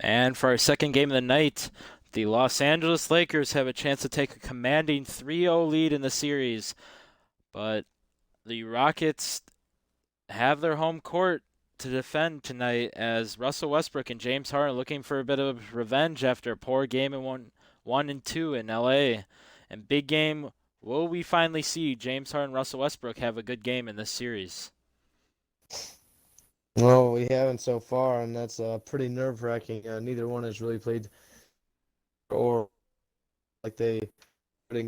And for our second game of the night, the Los Angeles Lakers have a chance to take a commanding 3-0 lead in the series, but the Rockets have their home court to defend tonight as Russell Westbrook and James Harden are looking for a bit of revenge after a poor game in one and two in LA. And big game, will we finally see James Harden and Russell Westbrook have a good game in this series? Well, we haven't so far, and that's pretty nerve-wracking. Neither one has really played or like they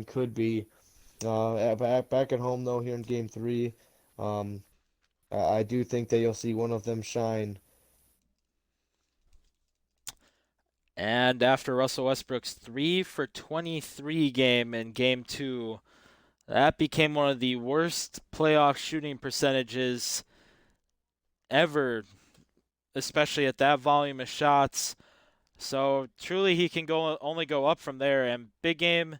could be. Back at home though, here in Game 3, um, I do think that you'll see one of them shine. And after Russell Westbrook's 3 for 23 game in game 2, that became one of the worst playoff shooting percentages ever, especially at that volume of shots. So truly, he can only go up from there. And big game,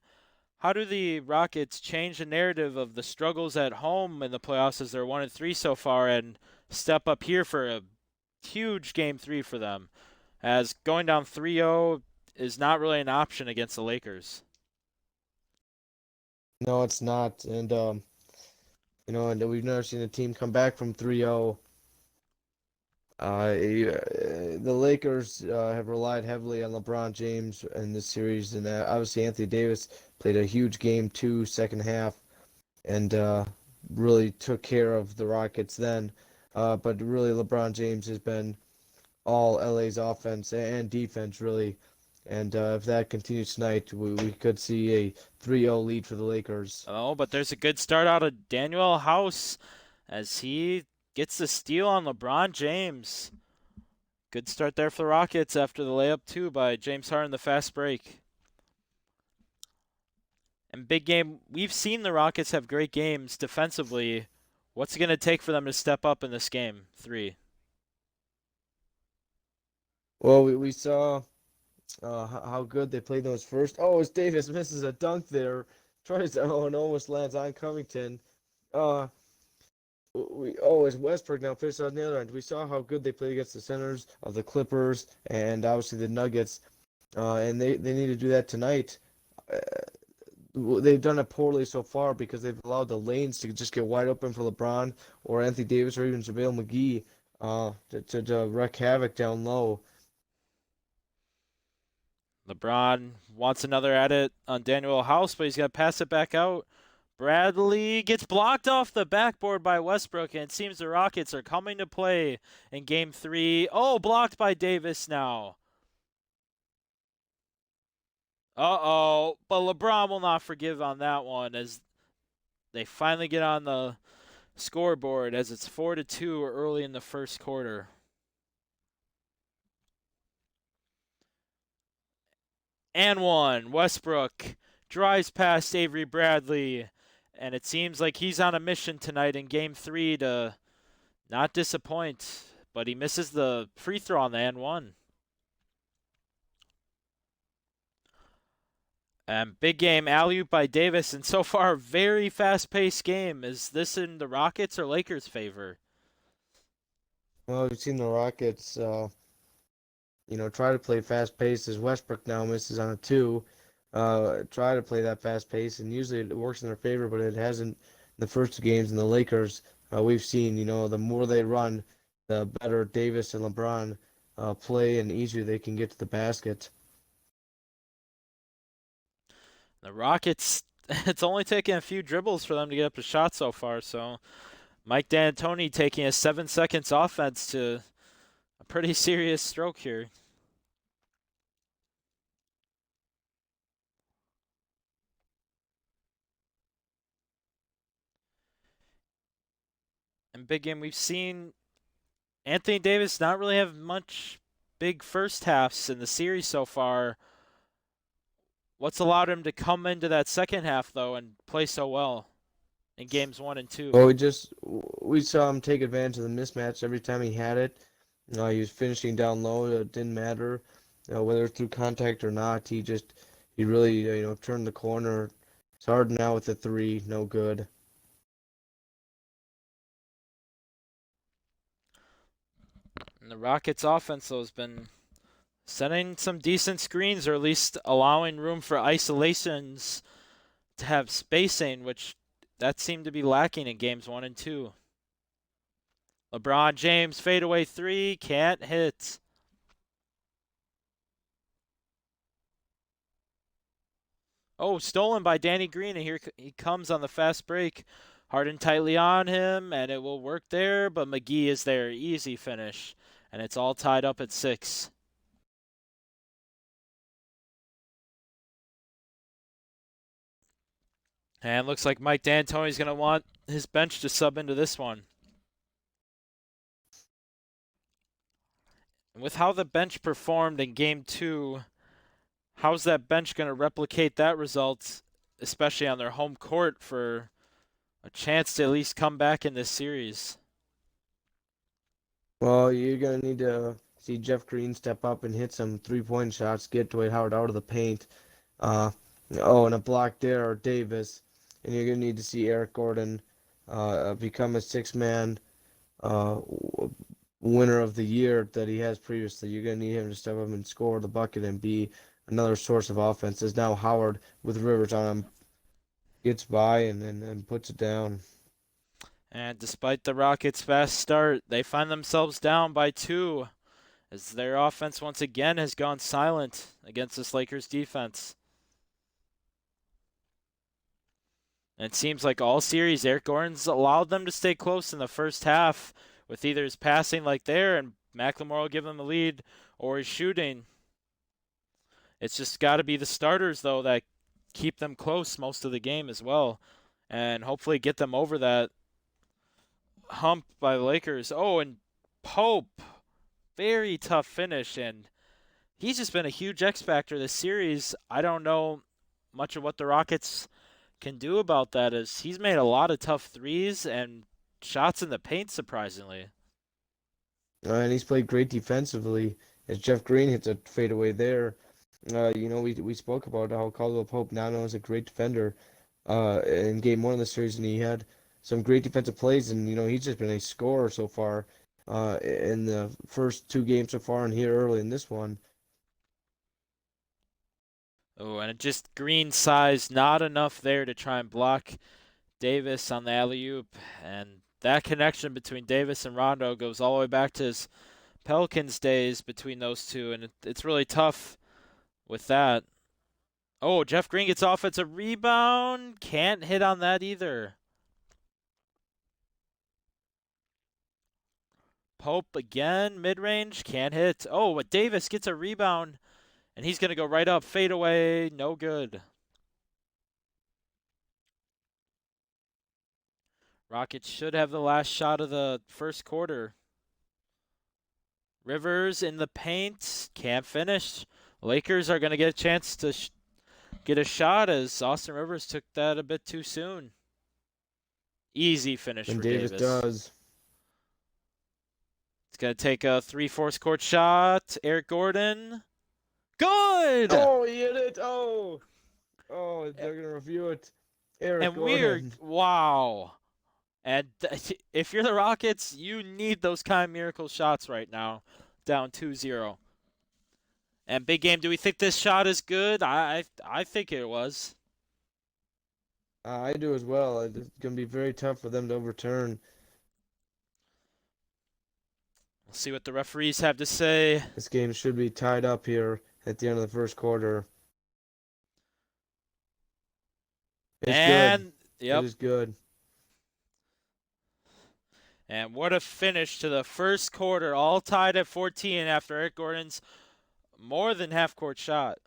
how do the Rockets change the narrative of the struggles at home in the playoffs as they're 1-3 so far and step up here for a huge game 3 for them? As going down 3-0 is not really an option against the Lakers. No, it's not, and and we've never seen a team come back from 3-0. The Lakers have relied heavily on LeBron James in this series, and obviously Anthony Davis played a huge game two second half, and really took care of the Rockets then. But really, LeBron James has been all LA's offense and defense, really. And if that continues tonight, we could see a 3-0 lead for the Lakers. Oh, but there's a good start out of Daniel House as he gets the steal on LeBron James. Good start there for the Rockets after the layup, too, by James Harden, the fast break. And big game, we've seen the Rockets have great games defensively. What's it going to take for them to step up in this game? 3. Well, we saw how good they played those first. Oh, as Davis misses a dunk there, tries and almost lands on Covington. Uh, as Westbrook now finished on the other end. We saw how good they played against the centers of the Clippers and obviously the Nuggets, and they need to do that tonight. Uh, they've done it poorly so far because they've allowed the lanes to just get wide open for LeBron or Anthony Davis or even JaVale McGee to wreak havoc down low. LeBron wants another at it on Daniel House, but he's got to pass it back out. Bradley gets blocked off the backboard by Westbrook, and it seems the Rockets are coming to play in game 3. Oh, blocked by Davis now. Uh-oh, but LeBron will not forgive on that one as they finally get on the scoreboard as it's 4-2 early in the first quarter. And one. Westbrook drives past Avery Bradley, and it seems like he's on a mission tonight in game 3 to not disappoint, but he misses the free throw on the and one. And big game alley-oop by Davis, and so far very fast-paced game. Is this in the Rockets or Lakers' favor? Well, we've seen the Rockets, try to play fast pace as Westbrook now misses on a two. Try to play that fast pace, and usually it works in their favor, but it hasn't in the first two games. In the Lakers, we've seen, the more they run, the better Davis and LeBron play, and easier they can get to the basket. The Rockets, it's only taken a few dribbles for them to get up a shot so far, so Mike D'Antoni taking a 7 seconds offense to a pretty serious stroke here. And big game, we've seen Anthony Davis not really have much big first halves in the series so far. What's allowed him to come into that second half, though, and play so well in games 1 and 2? Well, we saw him take advantage of the mismatch every time he had it. He was finishing down low. It didn't matter, whether through contact or not. He really turned the corner. It's hard now with the three, no good. And the Rockets' offense, though, has been Setting some decent screens, or at least allowing room for isolations to have spacing, which that seemed to be lacking in games 1 and 2. LeBron James fadeaway three, can't hit. Oh, stolen by Danny Green, and here he comes on the fast break. Harden tightly on him, and it will work there, but McGee is there. Easy finish, and it's all tied up at 6. And looks like Mike D'Antoni's going to want his bench to sub into this one. And with how the bench performed in Game 2, how's that bench going to replicate that result, especially on their home court, for a chance to at least come back in this series? Well, you're gonna need to see Jeff Green step up and hit some 3-point shots, get Dwight Howard out of the paint. Uh, and a block there, or Davis, and you're gonna need to see Eric Gordon become a six-man winner of the year that he has previously. You're gonna need him to step up and score the bucket and be another source of offense. As now Howard with Rivers on him gets by and puts it down. And despite the Rockets' fast start, they find themselves down by 2 as their offense once again has gone silent against this Lakers defense. And it seems like all series, Eric Gordon's allowed them to stay close in the first half with either his passing like there and McLemore will give them the lead or his shooting. It's just got to be the starters, though, that keep them close most of the game as well and hopefully get them over that hump by the Lakers. Oh, and Pope, very tough finish, and he's just been a huge X factor this series. I don't know much of what the Rockets can do about that, as he's made a lot of tough threes and shots in the paint, surprisingly. And he's played great defensively. As Jeff Green hits a fadeaway there. We spoke about how Caldwell Pope now known as a great defender in Game 1 of the series, and he had some great defensive plays, and he's just been a scorer so far in the first 2 games so far, and here early in this one. Oh, and it just Green size, not enough there to try and block Davis on the alley-oop. And that connection between Davis and Rondo goes all the way back to his Pelicans days between those two, and it's really tough with that. Oh, Jeff Green gets offensive rebound. Can't hit on that either. Pope again, mid-range, can't hit. Oh, but Davis gets a rebound, and he's going to go right up, fade away, no good. Rockets should have the last shot of the first quarter. Rivers in the paint, can't finish. Lakers are going to get a chance to get a shot as Austin Rivers took that a bit too soon. Easy finish And for Davis Davis. does. It's going to take a 3/4 court shot. Eric Gordon. Good! Oh, he hit it! Oh, they're going to review it. Eric And Gordon. wow. And if you're the Rockets, you need those kind of miracle shots right now, down 2-0. And big game, do we think this shot is good? I think it was. I do as well. It's going to be very tough for them to overturn. We'll see what the referees have to say. This game should be tied up here at the end of the first quarter. It's And good. yep. It is good. And what a finish to the first quarter, all tied at 14 after Eric Gordon's more than half-court shot.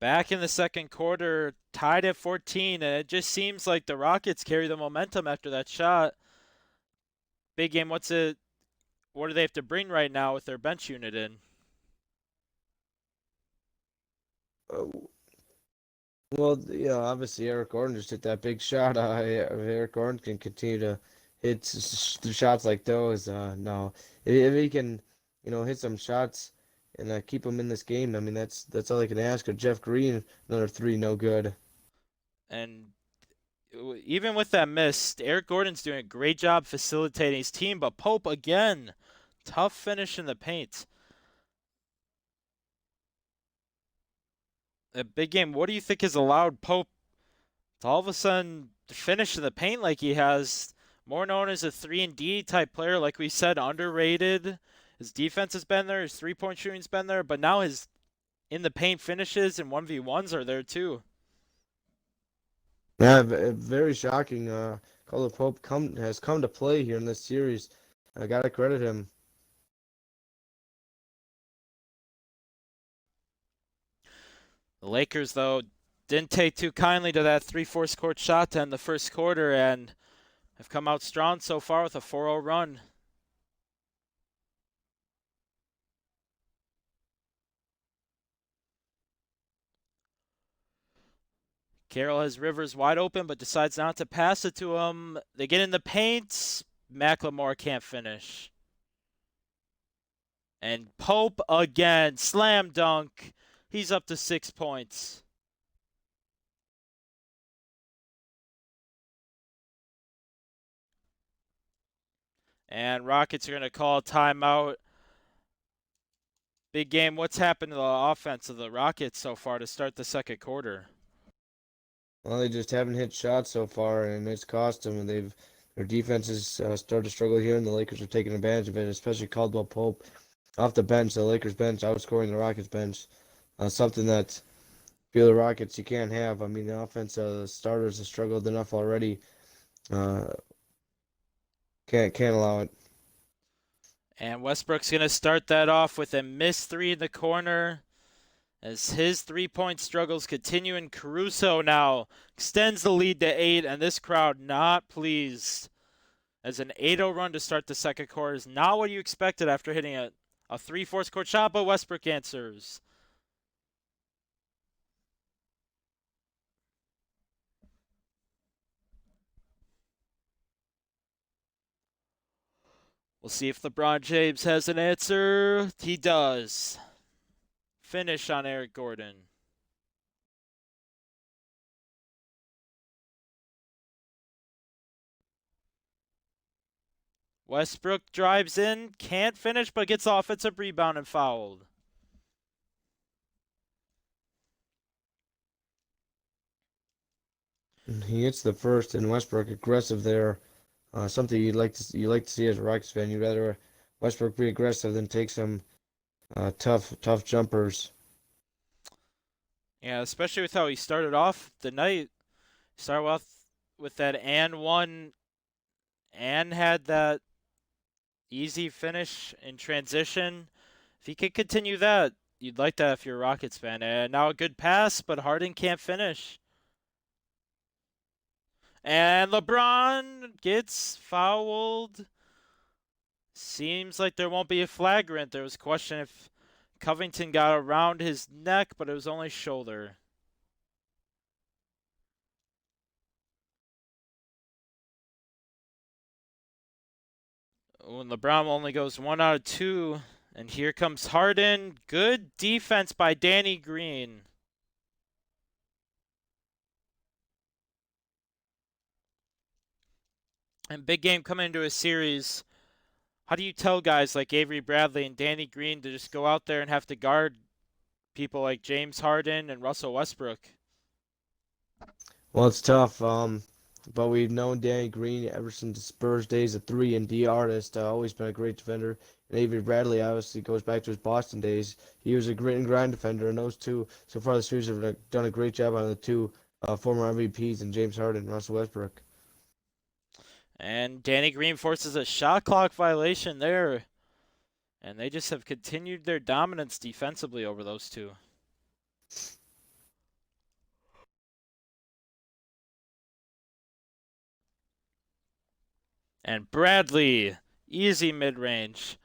Back in the second quarter, tied at 14, and it just seems like the Rockets carry the momentum after that shot. Big game, what do they have to bring right now with their bench unit in? Well, yeah, obviously Eric Gordon just hit that big shot. If Eric Gordon can continue to hit shots like those, no, if he can, hit some shots and keep them in this game, I mean that's all they can ask. Or Jeff Green, another three, no good. And even with that miss, Eric Gordon's doing a great job facilitating his team, but Pope again, tough finish in the paint. A big game. What do you think has allowed Pope to all of a sudden finish in the paint like he has? More known as a 3-and-D type player, like we said, underrated. His defense has been there, his three-point shooting's been there, but now his in the paint finishes and 1v1s are there too. Yeah, very shocking. Caldwell Pope has come to play here in this series. I gotta credit him. The Lakers, though, didn't take too kindly to that 3/4 court shot to end the first quarter and have come out strong so far with a 4-0 run. Carroll has Rivers wide open, but decides not to pass it to him. They get in the paint. McLemore can't finish. And Pope again, slam dunk. He's up to 6 points. And Rockets are going to call a timeout. Big game. What's happened to the offense of the Rockets so far to start the second quarter? Well, they just haven't hit shots so far, and it's cost them. And their defenses started to struggle here, and the Lakers are taking advantage of it, especially Caldwell Pope off the bench, the Lakers bench, outscoring the Rockets bench. Something that feel the Rockets you can't have. I mean, the offense, the starters have struggled enough already. Can't allow it. And Westbrook's going to start that off with a missed three in the corner as his three-point struggles continue. And Caruso now extends the lead to 8, and this crowd not pleased. As an 8-0 run to start the second quarter is not what you expected after hitting a 3/4 court shot, but Westbrook answers. We'll see if LeBron James has an answer. He does. Finish on Eric Gordon. Westbrook drives in, can't finish, but gets offensive rebound and fouled. He hits the first, and Westbrook aggressive there. Something you like to see as a Rockets fan. You'd rather Westbrook be aggressive than take some tough jumpers. Yeah, especially with how he started off the night. Started off with that and one, and had that easy finish in transition. If he could continue that, you'd like that if you're a Rockets fan. And now a good pass, but Harden can't finish. And LeBron gets fouled. Seems like there won't be a flagrant. There was a question if Covington got around his neck, but it was only shoulder. When LeBron only goes 1 out of 2. And here comes Harden. Good defense by Danny Green. And big game coming into a series. How do you tell guys like Avery Bradley and Danny Green to just go out there and have to guard people like James Harden and Russell Westbrook? Well, it's tough. But we've known Danny Green ever since the Spurs days, a 3-and-D artist. Always been a great defender. And Avery Bradley obviously goes back to his Boston days. He was a grit and grind defender, and those two so far the series have done a great job on the two former MVPs and James Harden and Russell Westbrook. And Danny Green forces a shot clock violation there. And they just have continued their dominance defensively over those two. And Bradley, easy mid-range.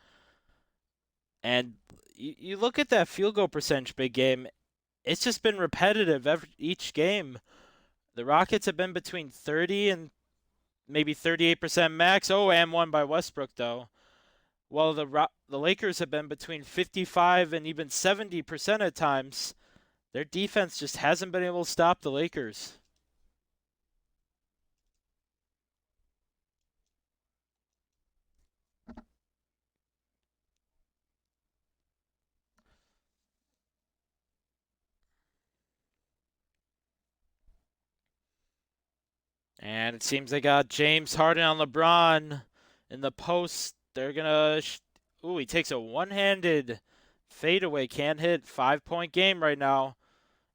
And you look at that field goal percentage, big game. It's just been repetitive each game. The Rockets have been between 30 and maybe 38% max. Oh, and one by Westbrook, though. While the Lakers have been between 55 and even 70% at times. Their defense just hasn't been able to stop the Lakers. And it seems they got James Harden on LeBron in the post. They're gonna. Ooh, he takes a one-handed fadeaway. Can't hit. 5-point game right now.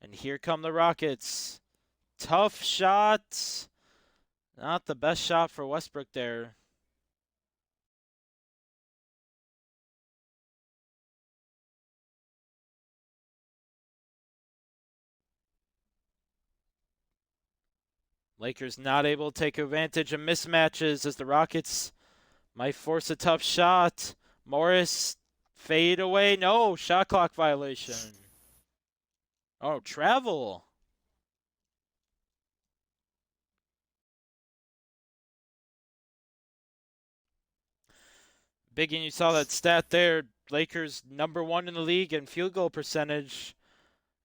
And here come the Rockets. Tough shot. Not the best shot for Westbrook there. Lakers not able to take advantage of mismatches as the Rockets might force a tough shot. Morris, fade away. No, shot clock violation. Oh, travel. Big, and you saw that stat there. Lakers #1 in the league in field goal percentage.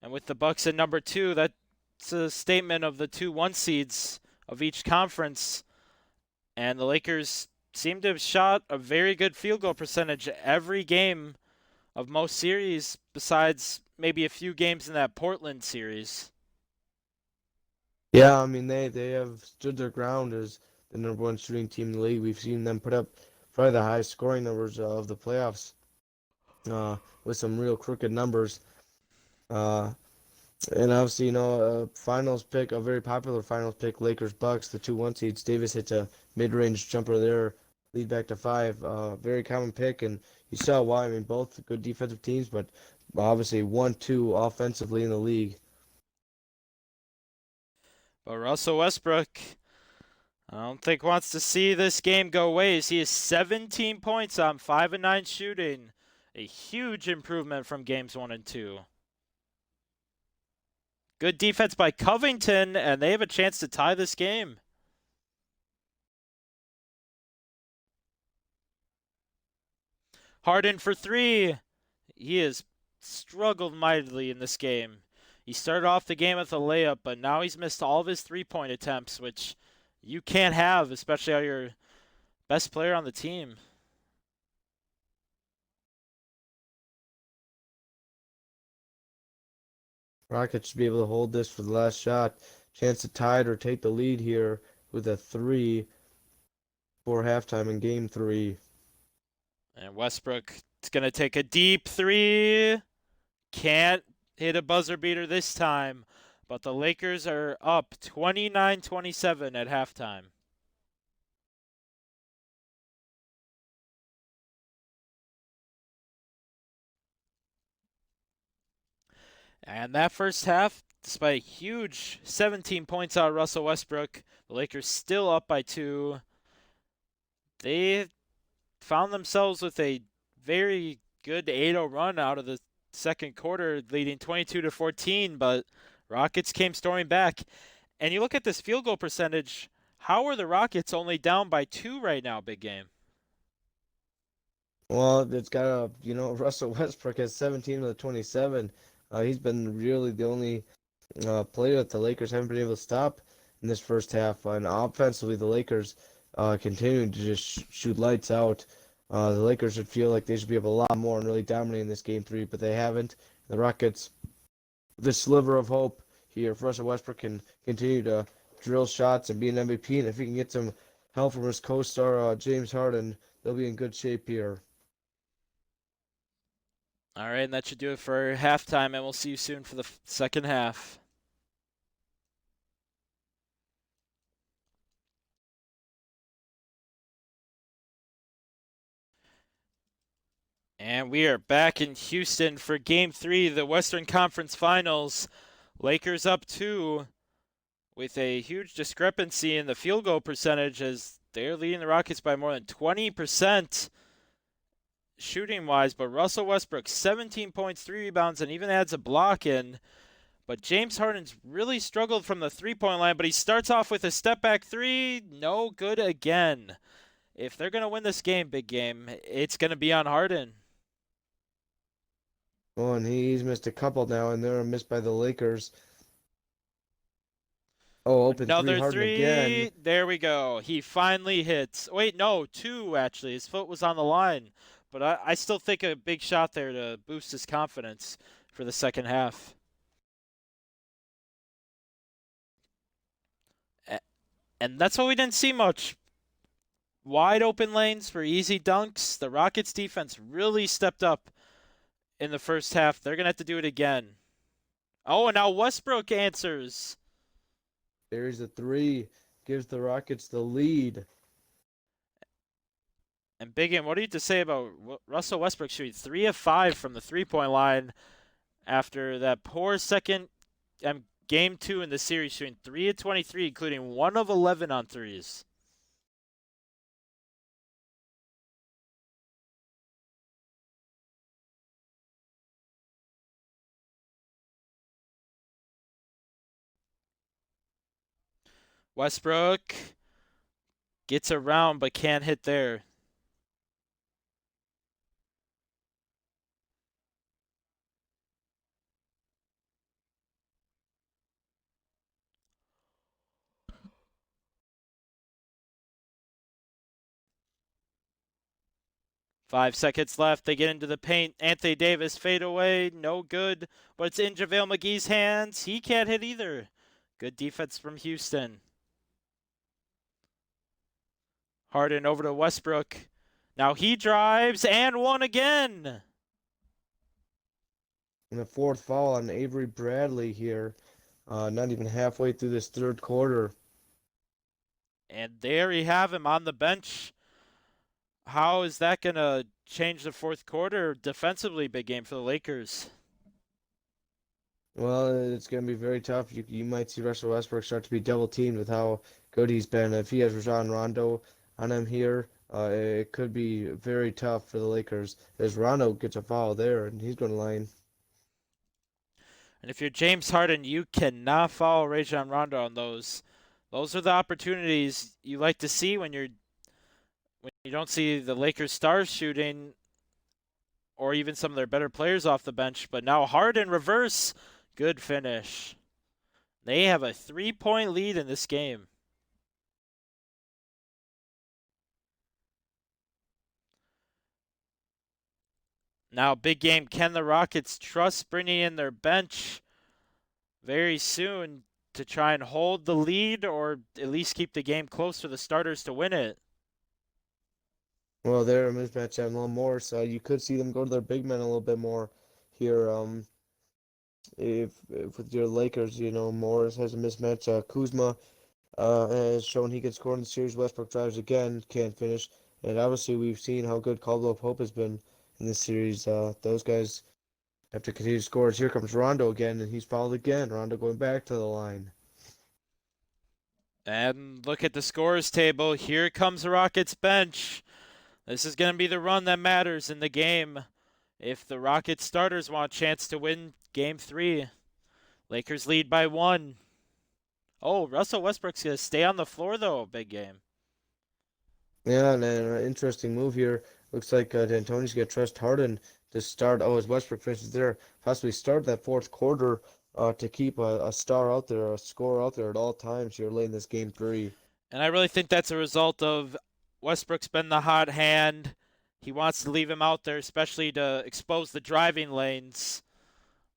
And with the Bucks at #2, that's a statement of the 2-1 seeds of each conference. And the Lakers seem to have shot a very good field goal percentage every game of most series, besides maybe a few games in that Portland series. Yeah, I mean they have stood their ground as the #1 shooting team in the league. We've seen them put up probably the highest scoring numbers of the playoffs, with some real crooked numbers. Uh, and obviously, a finals pick, a very popular finals pick, Lakers Bucks, the 2-1 seeds. Davis hits a mid-range jumper there, lead back to 5. Very common pick, and you saw why. I mean, both good defensive teams, but obviously 1-2 offensively in the league. But Russell Westbrook, I don't think wants to see this game go waste. He has 17 points on 5 and 9 shooting. A huge improvement from games 1 and 2. Good defense by Covington, and they have a chance to tie this game. Harden for 3. He has struggled mightily in this game. He started off the game with a layup, but now he's missed all of his 3-point attempts, which you can't have, especially on your best player on the team. Rockets should be able to hold this for the last shot. Chance to tie it or take the lead here with a 3 for halftime in game 3. And Westbrook is going to take a deep 3. Can't hit a buzzer beater this time, but the Lakers are up 29-27 at halftime. And that first half, despite a huge 17 points out of Russell Westbrook, the Lakers still up by 2. They found themselves with a very good 8-0 run out of the second quarter, leading 22-14, but Rockets came storming back. And you look at this field goal percentage, how are the Rockets only down by 2 right now, big game? Well, it's got Russell Westbrook has 17 of the 27. He's been really the only player that the Lakers haven't been able to stop in this first half. And offensively, the Lakers continuing to just shoot lights out. The Lakers should feel like they should be able a lot more and really dominate in this game 3, but they haven't. The Rockets, this sliver of hope here, if Russell Westbrook can continue to drill shots and be an MVP, and if he can get some help from his co-star James Harden, they'll be in good shape here. All right, and that should do it for halftime, and we'll see you soon for the second half. And we are back in Houston for Game 3, the Western Conference Finals. Lakers up 2 with a huge discrepancy in the field goal percentage as they're leading the Rockets by more than 20% shooting-wise. But Russell Westbrook, 17 points, 3 rebounds, and even adds a block in. But James Harden's really struggled from the 3-point line, but he starts off with a step-back 3. No good again. If they're going to win this game, big game, it's going to be on Harden. Oh, and he's missed a couple now, and they're missed by the Lakers. Oh, open 3, Another Harden 3. again. There we go. He finally hits. Wait, no, 2 actually. His foot was on the line. But I still think a big shot there to boost his confidence for the second half. And that's what we didn't see much. Wide open lanes for easy dunks. The Rockets defense really stepped up in the first half. They're going to have to do it again. Oh, and now Westbrook answers. There's a three, gives the Rockets the lead. And Big M, what do you have to say about Russell Westbrook shooting 3 of 5 from the 3-point line after that poor second game 2 in the series, shooting 3 of 23, including 1 of 11 on threes. Westbrook gets around but can't hit there. Five seconds left. They get into the paint. Anthony Davis fade away. No good. But it's in JaVale McGee's hands. He can't hit either. Good defense from Houston. Harden over to Westbrook. Now he drives and one again. And the fourth foul on Avery Bradley here. Not even halfway through this third quarter. And there you have him on the bench. How is that going to change the fourth quarter defensively? Big game for the Lakers. Well, it's going to be very tough. You might see Russell Westbrook start to be double teamed with how good he's been. If he has Rajon Rondo on him here, it could be very tough for the Lakers. As Rondo gets a foul there, and he's going to line. And if you're James Harden, you cannot foul Rajon Rondo on those. Those are the opportunities you like to see when you don't see the Lakers stars shooting or even some of their better players off the bench. But now Harden reverse. Good finish. They have a 3-point lead in this game. Now, big game. Can the Rockets trust bringing in their bench very soon to try and hold the lead or at least keep the game close for the starters to win it? Well, they're a mismatch a little more, so you could see them go to their big men a little bit more here. If with your Lakers, Morris has a mismatch. Kuzma has shown he can score in the series. Westbrook drives again, can't finish. And obviously, we've seen how good Caldwell Pope has been in this series. Those guys have to continue to score. Here comes Rondo again, and he's fouled again. Rondo going back to the line. And look at the scores table. Here comes the Rockets bench. This is going to be the run that matters in the game. If the Rockets starters want a chance to win game 3, Lakers lead by 1. Oh, Russell Westbrook's going to stay on the floor, though. Big game. Yeah, and an interesting move here. Looks like D'Antoni's going to trust Harden to start. Oh, as Westbrook finishes there, possibly start that fourth quarter to keep a star out there, a scorer out there at all times here late in this game 3. And I really think that's a result of Westbrook's been the hot hand. He wants to leave him out there, especially to expose the driving lanes.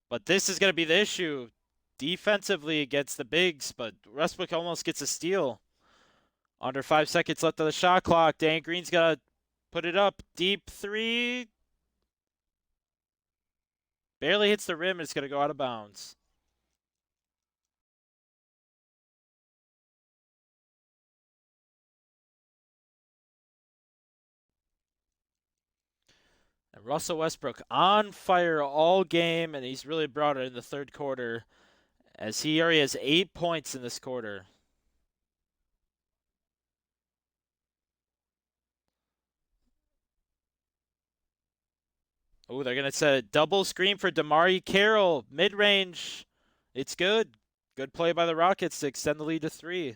But this is going to be the issue defensively against the bigs. But Westbrook almost gets a steal. Under 5 seconds left of the shot clock. Dan Green's got to put it up. Deep 3. Barely hits the rim. It's going to go out of bounds. And Russell Westbrook on fire all game, and he's really brought it in the third quarter as he already has 8 points in this quarter. Oh, they're going to set a double screen for DeMarre Carroll. Mid-range. It's good. Good play by the Rockets to extend the lead to 3.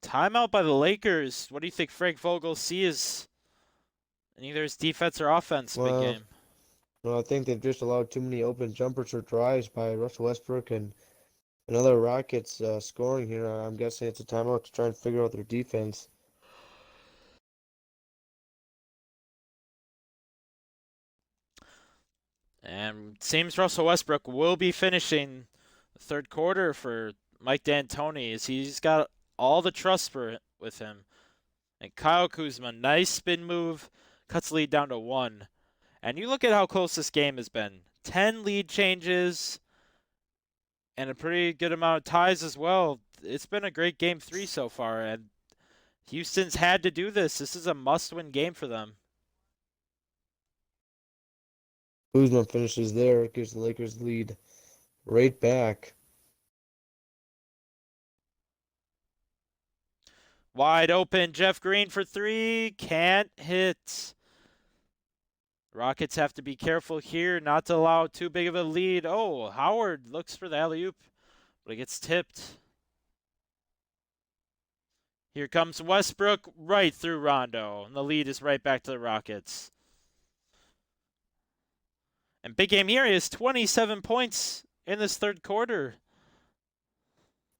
Timeout by the Lakers. What do you think Frank Vogel sees in either his defense or offense? Big Well, game. well, I think they've just allowed too many open jumpers or drives by Russell Westbrook and another Rockets scoring here. I'm guessing it's a timeout to try and figure out their defense. And it seems Russell Westbrook will be finishing the third quarter for Mike D'Antoni as he's got all the trust with him. And Kyle Kuzma, nice spin move, cuts the lead down to 1. And you look at how close this game has been. 10 lead changes and a pretty good amount of ties as well. It's been a great game 3 so far, and Houston's had to do this. This is a must-win game for them. Kuzma finishes there, gives the Lakers lead right back. Wide open, Jeff Green for 3. Can't hit. Rockets have to be careful here not to allow too big of a lead. Oh, Howard looks for the alley-oop, but it gets tipped. Here comes Westbrook right through Rondo, and the lead is right back to the Rockets. And big game here is 27 points in this third quarter.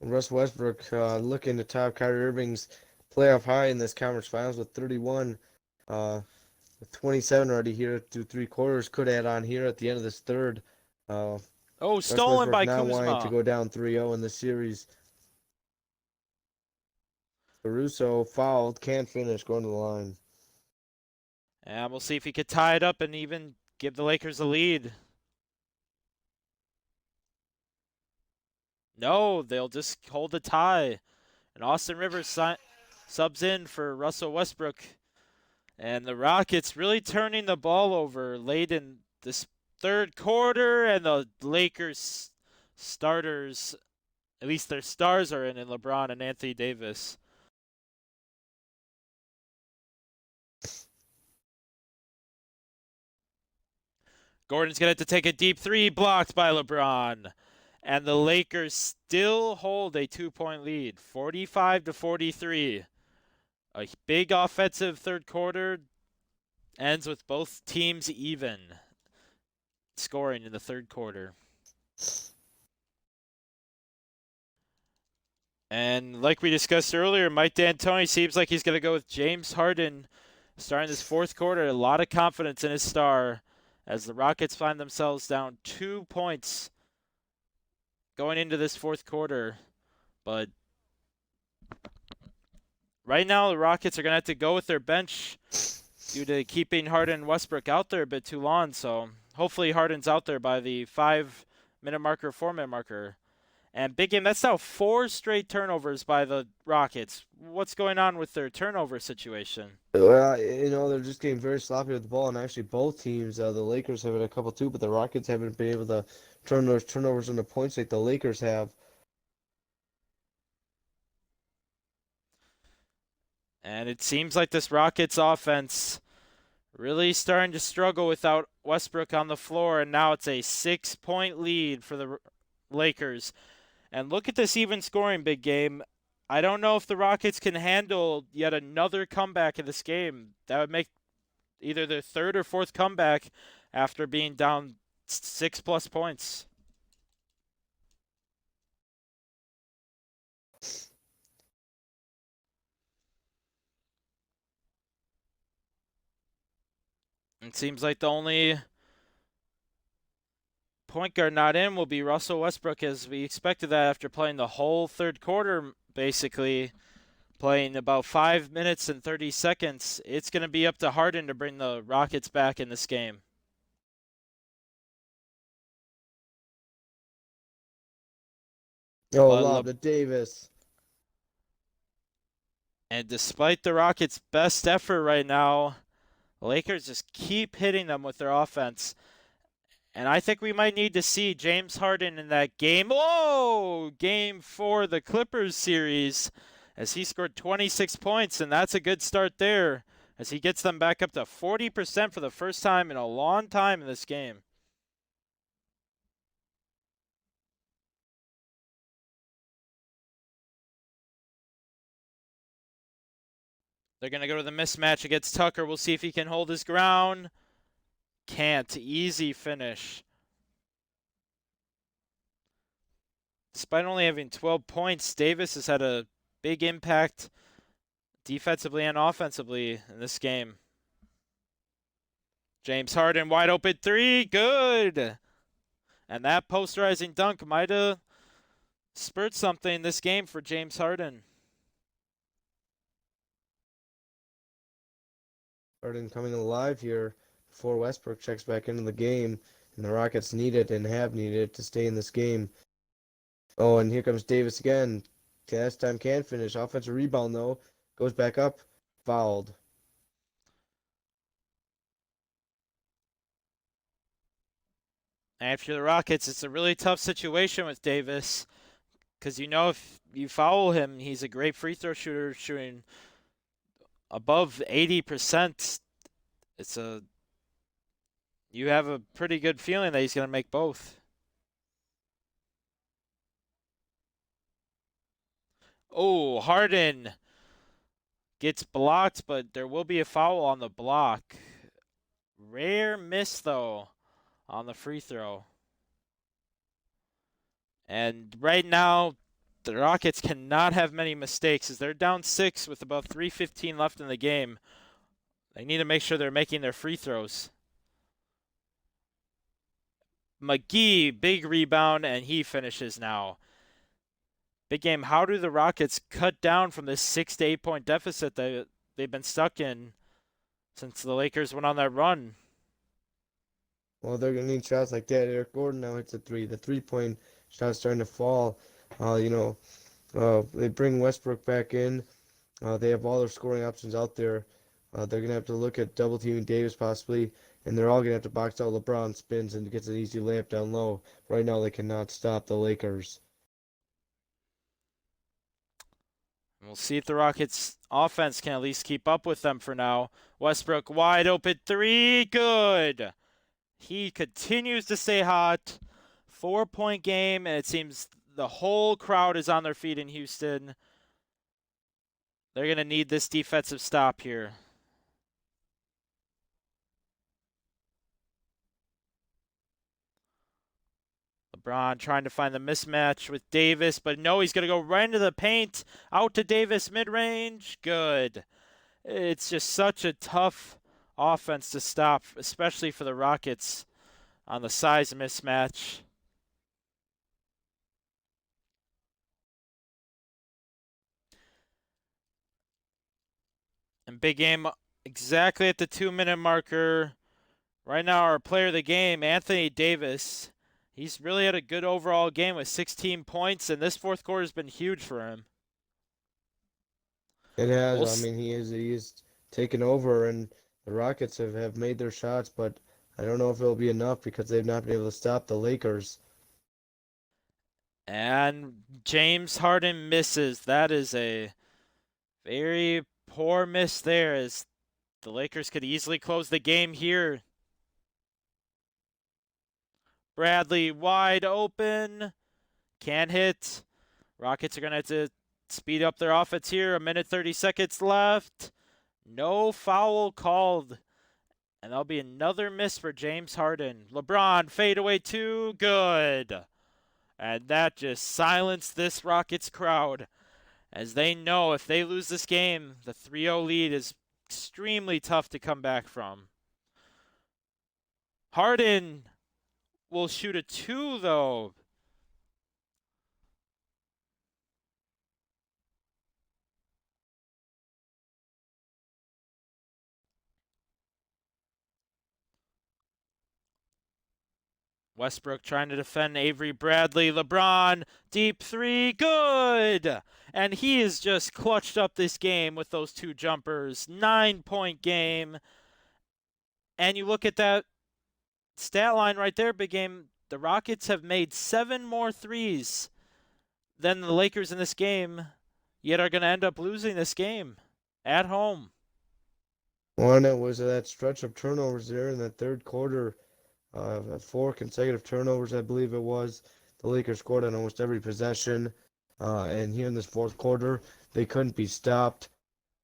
And Russ Westbrook looking to top Kyrie Irving's playoff high in this conference finals with 31. With 27 already here through 3 quarters. Could add on here at the end of this third. Oh, Russ stolen Westbrook by now wanting to Kuzma. go down 3-0 in the series. Caruso fouled, can't finish, going to the line. And we'll see if he could tie it up and even give the Lakers a lead. No, they'll just hold the tie. And Austin Rivers subs in for Russell Westbrook. And the Rockets really turning the ball over late in this third quarter. And the Lakers starters, at least their stars are in LeBron and Anthony Davis. Gordon's going to have to take a deep 3, blocked by LeBron. And the Lakers still hold a 2-point lead, 45-43. A big offensive third quarter ends with both teams even scoring in the third quarter. And like we discussed earlier, Mike D'Antoni seems like he's going to go with James Harden starting this fourth quarter. A lot of confidence in his star as the Rockets find themselves down 2 points going into this fourth quarter. But right now, the Rockets are going to have to go with their bench due to keeping Harden and Westbrook out there a bit too long. So hopefully Harden's out there by the 5-minute marker, 4-minute marker. And big game, that's now 4 straight turnovers by the Rockets. What's going on with their turnover situation? Well, they're just getting very sloppy with the ball, and actually both teams, the Lakers have had a couple too, but the Rockets haven't been able to turn those turnovers into points like the Lakers have. And it seems like this Rockets offense really starting to struggle without Westbrook on the floor, and now it's a 6-point lead for the Lakers. And look at this even scoring big game. I don't know if the Rockets can handle yet another comeback in this game. That would make either their third or fourth comeback after being down 6+ points. It seems like the only point guard not in will be Russell Westbrook, as we expected that after playing the whole third quarter, basically playing about 5 minutes and 30 seconds. It's going to be up to Harden to bring the Rockets back in this game. Oh, lob to Davis. And despite the Rockets' best effort right now, the Lakers just keep hitting them with their offense. And I think we might need to see James Harden in that game. Oh, game 4, the Clippers series, as he scored 26 points, and that's a good start there as he gets them back up to 40% for the first time in a long time in this game. They're going to go to the mismatch against Tucker. We'll see if he can hold his ground. Can't. Easy finish. Despite only having 12 points, Davis has had a big impact defensively and offensively in this game. James Harden wide open three. Good. And that posterizing dunk might have spurred something in this game for James Harden. Harden coming alive here before Westbrook checks back into the game, and the Rockets need it and have needed it to stay in this game. Oh, and here comes Davis again. Last time can finish. Offensive rebound, though. Goes back up. Fouled. And if you're the Rockets, it's a really tough situation with Davis because you know if you foul him, he's a great free throw shooter, shooting above 80%. You have a pretty good feeling that he's going to make both. Oh, Harden gets blocked, but there will be a foul on the block. Rare miss, though, on the free throw. And right now, the Rockets cannot have many mistakes as they're down 6 with about 3:15 left in the game. They need to make sure they're making their free throws. McGee, big rebound, and he finishes now. Big game. How do the Rockets cut down from this 6 to 8 point deficit that they've been stuck in since the Lakers went on that run? Well, they're going to need shots like that. Eric Gordon now hits a three. The 3-point shot's starting to fall. They bring Westbrook back in. They have all their scoring options out there. They're going to have to look at double teaming Davis possibly, and they're all going to have to box out LeBron spins and gets an easy layup down low. Right now, they cannot stop the Lakers. We'll see if the Rockets offense can at least keep up with them for now. Westbrook wide open three. Good. He continues to stay hot. 4-point game, and it seems the whole crowd is on their feet in Houston. They're going to need this defensive stop here. LeBron trying to find the mismatch with Davis, but no, he's going to go right into the paint. Out to Davis, mid-range. Good. It's just such a tough offense to stop, especially for the Rockets on the size mismatch. And big game exactly at the 2-minute marker. Right now, our player of the game, Anthony Davis. He's really had a good overall game with 16 points, and this fourth quarter has been huge for him. It has. We'll I mean, he is taken over, and the Rockets have made their shots, but I don't know if it'll be enough because they've not been able to stop the Lakers. And James Harden misses. That is a very poor miss there, as the Lakers could easily close the game here. Bradley wide open. Can't hit. Rockets are going to have to speed up their offense here. 1:30 left. No foul called. And that'll be another miss for James Harden. LeBron fadeaway two. Good. And that just silenced this Rockets crowd, as they know if they lose this game, the 3-0 lead is extremely tough to come back from. Harden will shoot a 2, though. Westbrook trying to defend Avery Bradley. LeBron, deep three, good! And he has just clutched up this game with those 2 jumpers. 9-point game. And you look at that stat line right there, big game. The Rockets have made 7 more threes than the Lakers in this game, yet are going to end up losing this game at home. One, it was that stretch of turnovers there in the third quarter. 4 consecutive turnovers, I believe it was. The Lakers scored on almost every possession. And here in this fourth quarter, they couldn't be stopped.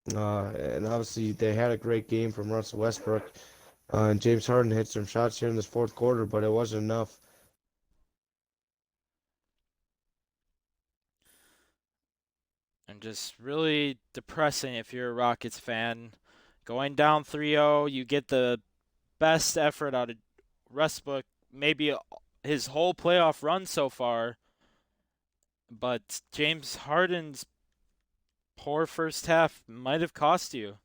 And obviously, they had a great game from Russell Westbrook. And James Harden hit some shots here in this fourth quarter, but it wasn't enough. And just really depressing if you're a Rockets fan. Going down 3-0, you get the best effort out of Westbrook, maybe his whole playoff run so far. But James Harden's poor first half might have cost you.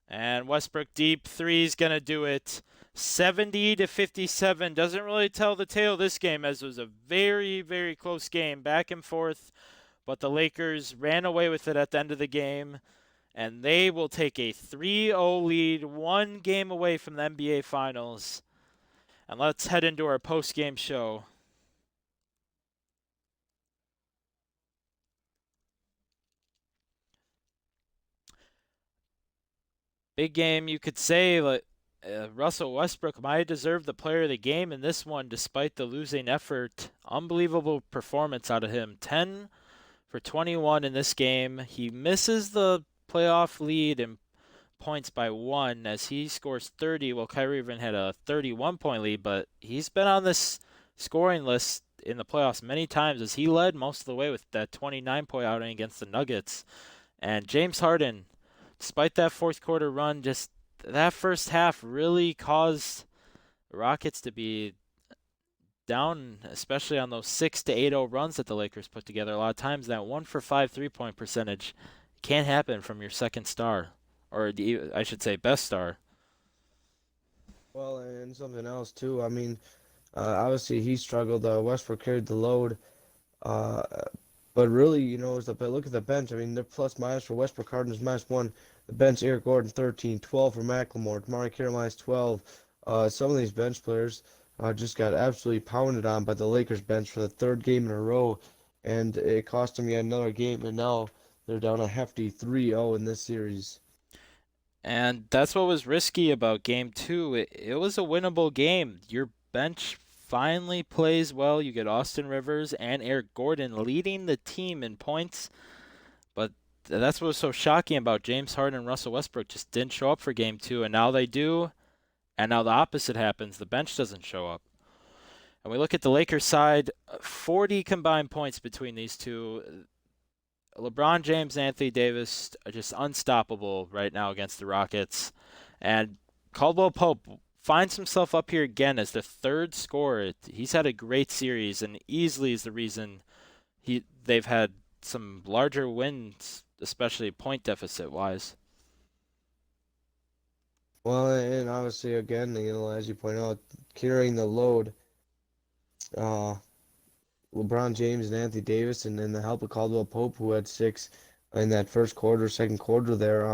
And Westbrook deep three is going to do it. 70-57 doesn't really tell the tale of this game, as it was a very, very close game, back and forth. But the Lakers ran away with it at the end of the game, and they will take a 3-0 lead, one game away from the NBA Finals. And let's head into our post-game show. Big game, you could say. Russell Westbrook might have deserved the player of the game in this one, despite the losing effort. Unbelievable performance out of him. 10 for 21 in this game. He misses the playoff lead in points by 1 as he scores 30, while Kyrie Irving had a 31-point lead, but he's been on this scoring list in the playoffs many times, as he led most of the way with that 29-point outing against the Nuggets. And James Harden, despite that fourth quarter run, just that first half really caused the Rockets to be down, especially on those 6-8-0 runs that the Lakers put together. A lot of times that 1 for 5 3-point percentage can't happen from your second star, or I should say best star. Well, and something else too. I mean, obviously he struggled. Westbrook carried the load. Uh, but really, look at the bench. I mean, the plus minus for Westbrook, Harden is -1. The bench, Eric Gordon 13, 12 for McLemore, Damari Carolina's 12. Some of these bench players just got absolutely pounded on by the Lakers bench for the third game in a row, and it cost them yet another game. And now they're down a hefty 3-0 in this series. And that's what was risky about game 2. It was a winnable game. Your bench finally plays well. You get Austin Rivers and Eric Gordon leading the team in points. But that's what was so shocking about James Harden and Russell Westbrook. Just didn't show up for game 2, and now they do. And now the opposite happens. The bench doesn't show up. And we look at the Lakers side, 40 combined points between these two. LeBron James and Anthony Davis are just unstoppable right now against the Rockets. And Caldwell Pope finds himself up here again as the third scorer. He's had a great series and easily is the reason they've had some larger wins, especially point deficit wise. Well, and obviously, again, as you point out, carrying the load, LeBron James and Anthony Davis, and then the help of Caldwell Pope, who had 6 in that first quarter, second quarter there.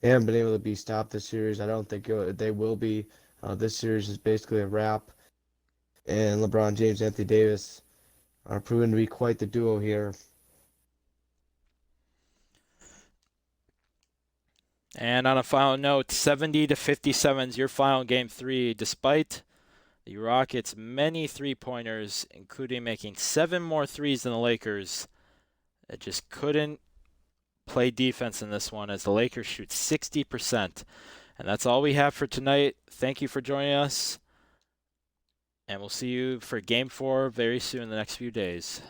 They haven't been able to be stopped this series. I don't think they will be. This series is basically a wrap, and LeBron James, Anthony Davis are proven to be quite the duo here. And on a final note, 70-57 is your final game 3, despite the Rockets' many three-pointers, including making 7 more threes than the Lakers. It just couldn't play defense in this one as the Lakers shoot 60%. And that's all we have for tonight. Thank you for joining us. And we'll see you for Game 4 very soon in the next few days.